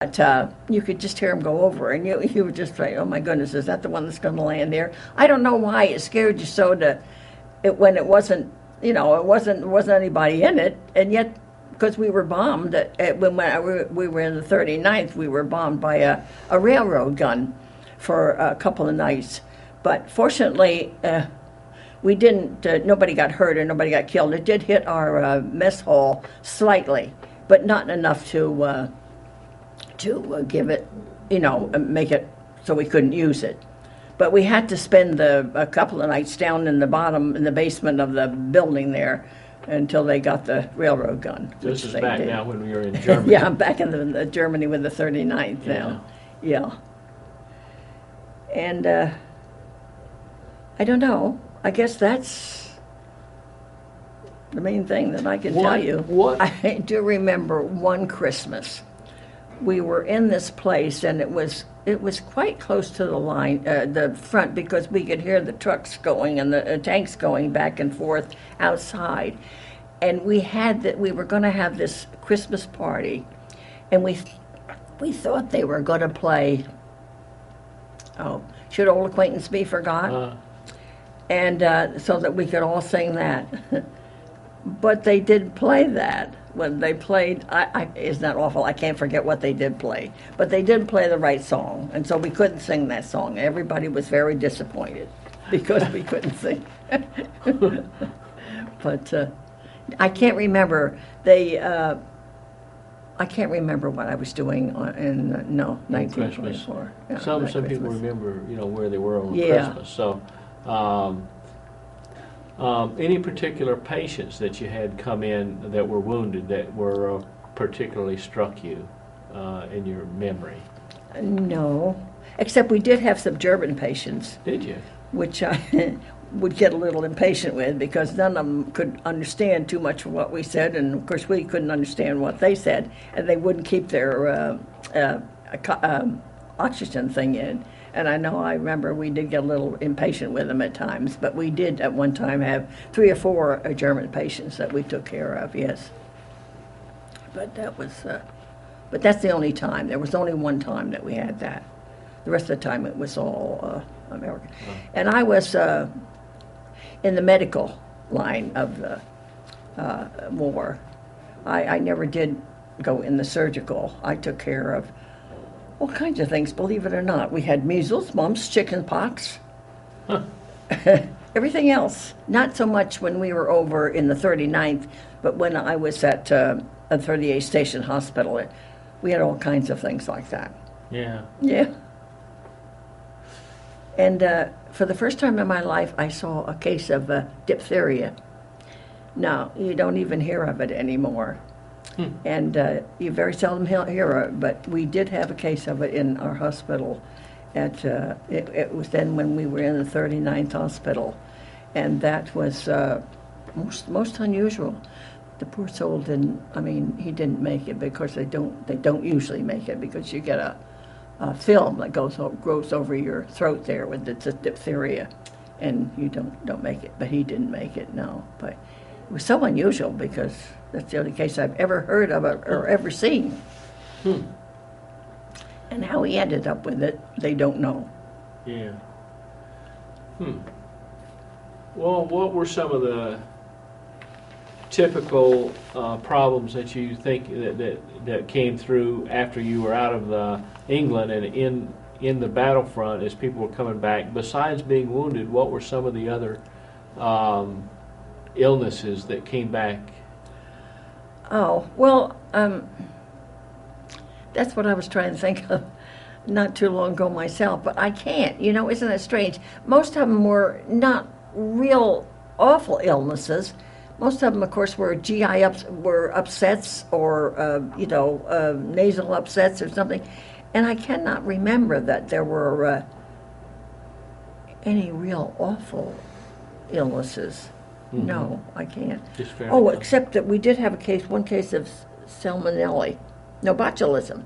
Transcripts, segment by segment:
But you could just hear them go over, and you would just say, "Oh my goodness, is that the one that's going to land there?" I don't know why it scared you so when it wasn't, it wasn't anybody in it, and yet because we were bombed when we were in the 39th, we were bombed by a railroad gun for a couple of nights, but fortunately. We didn't. Nobody got hurt or nobody got killed. It did hit our mess hall slightly, but not enough to give it, make it so we couldn't use it. But we had to spend a couple of nights down in the basement of the building there, until they got the railroad gun. This is back now when we were in Germany. Yeah, I'm back in the Germany with the 39th now. Yeah. And I don't know. I guess that's the main thing that I can tell you. I do remember one Christmas. We were in this place, and it was quite close to the line, the front, because we could hear the trucks going and the tanks going back and forth outside. And we were going to have this Christmas party, and we thought they were going to play. Oh, Should Old Acquaintance Be Forgot? And so that we could all sing that. But they did play that. When they played, isn't that awful? I can't forget what they did play. But they did play the right song, and so we couldn't sing that song. Everybody was very disappointed because we couldn't sing. But I can't remember. I can't remember what I was doing in 1924. Yeah, some people remember, where they were on Christmas. So. Any particular patients that you had come in that were wounded that were particularly struck you in your memory? No, except we did have some German patients. Did you? Which I would get a little impatient with, because none of them could understand too much of what we said, and of course we couldn't understand what they said, and they wouldn't keep their oxygen thing in. And I remember we did get a little impatient with them at times, but we did at one time have 3 or 4 German patients that we took care of, yes. But but that's the only time. There was only one time that we had that. The rest of the time it was all American. Oh. And I was in the medical line of the war. I never did go in the surgical. I took care of all kinds of things, believe it or not. We had measles, mumps, chicken pox, everything else. Not so much when we were over in the 39th, but when I was at a 38th Station Hospital, we had all kinds of things like that. Yeah. Yeah. And for the first time in my life, I saw a case of diphtheria. Now, you don't even hear of it anymore. And you very seldom hear of it, but we did have a case of it in our hospital. It was then when we were in the 39th hospital, and that was most unusual. The poor soul he didn't make it, because they don't usually make it, because you get a film that grows over your throat there with the diphtheria, and you don't make it. But he didn't make it, no. But it was so unusual, because that's the only case I've ever heard of it or ever seen. And how he ended up with it, they don't know. Yeah. Well, what were some of the typical problems that you think that came through after you were out of England and in the battlefront as people were coming back? Besides being wounded, what were some of the other illnesses that came back? Oh, well, that's what I was trying to think of not too long ago myself, but I can't. Isn't it strange? Most of them were not real awful illnesses. Most of them, of course, were GI upsets or, nasal upsets or something. And I cannot remember that there were any real awful illnesses. Mm-hmm. No, I can't. Except that we did have one case of salmonella. No, botulism.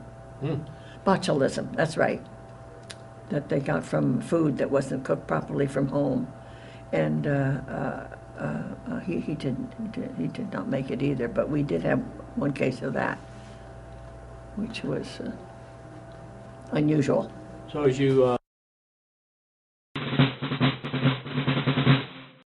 Botulism, that's right. That they got from food that wasn't cooked properly from home. And he did not make it either, but we did have one case of that, which was unusual. So as you